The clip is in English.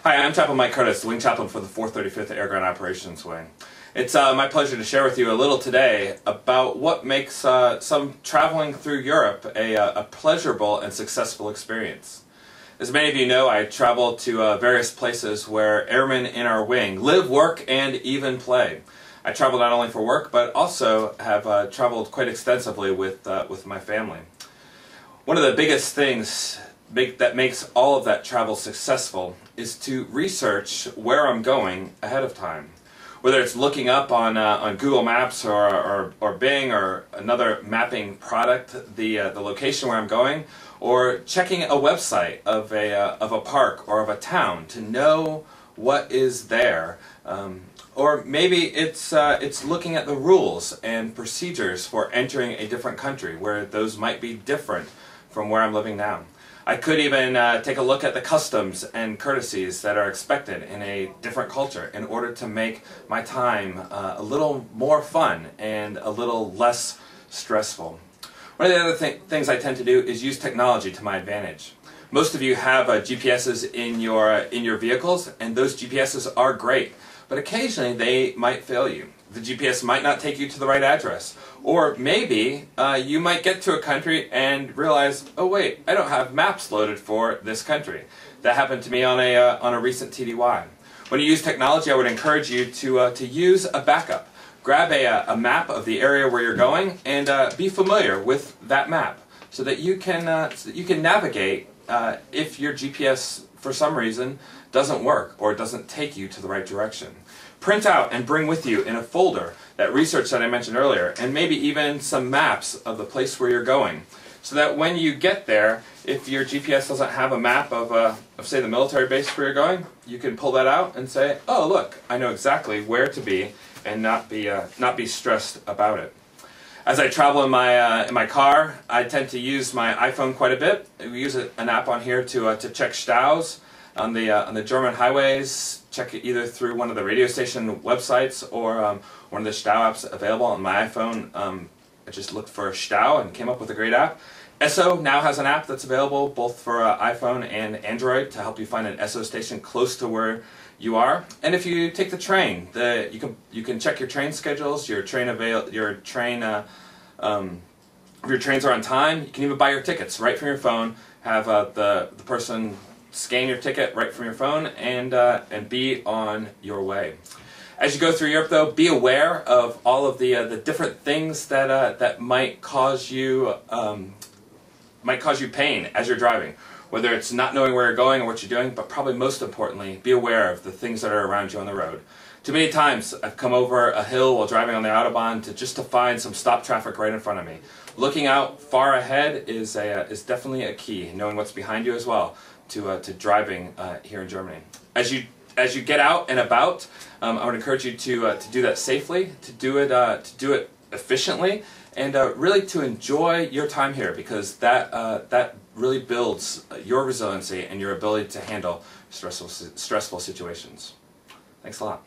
Hi, I'm Chaplain Mike Curtis, the Wing Chaplain for the 435th Air Ground Operations Wing. It's my pleasure to share with you a little today about what makes some traveling through Europe a pleasurable and successful experience. As many of you know, I travel to various places where airmen in our wing live, work, and even play. I travel not only for work, but also have traveled quite extensively with my family. One of the biggest things that makes all of that travel successful is to research where I'm going ahead of time. Whether it's looking up on Google Maps or Bing or another mapping product the location where I'm going, or checking a website of a park or of a town to know what is there. Or maybe it's looking at the rules and procedures for entering a different country where those might be different from where I'm living now. I could even take a look at the customs and courtesies that are expected in a different culture in order to make my time a little more fun and a little less stressful. One of the other things I tend to do is use technology to my advantage. Most of you have GPSs in your vehicles, and those GPSs are great, but occasionally they might fail you. The GPS might not take you to the right address. Or maybe you might get to a country and realize, oh wait, I don't have maps loaded for this country. That happened to me on a recent TDY. When you use technology, I would encourage you to use a backup. Grab a map of the area where you're going and be familiar with that map so that you can navigate if your GPS for some reason doesn't work or doesn't take you to the right direction. Print out and bring with you in a folder that research that I mentioned earlier, and maybe even some maps of the place where you're going, so that when you get there, if your GPS doesn't have a map of say the military base where you're going, you can pull that out and say, oh look, I know exactly where to be and not be stressed about it. As I travel in my car, I tend to use my iPhone quite a bit. We use an app on here to check staus on the German highways. Check it either through one of the radio station websites or one of the stau apps available on my iPhone. I just looked for stau and came up with a great app. Esso now has an app that's available both for iPhone and Android to help you find an Esso station close to where you are. And if you take the train, you can check your train schedules, if your trains are on time. You can even buy your tickets right from your phone. Have the person scan your ticket right from your phone and be on your way. As you go through Europe, though, be aware of all of the different things that might cause you pain as you're driving. Whether it's not knowing where you're going or what you're doing, but probably most importantly, be aware of the things that are around you on the road. Too many times I've come over a hill while driving on the Autobahn just to find some stop traffic right in front of me. Looking out far ahead is definitely a key, knowing what's behind you as well, to driving here in Germany. As you get out and about, I would encourage you to do that safely, to do it efficiently, and really to enjoy your time here, because that really builds your resiliency and your ability to handle stressful situations. Thanks a lot.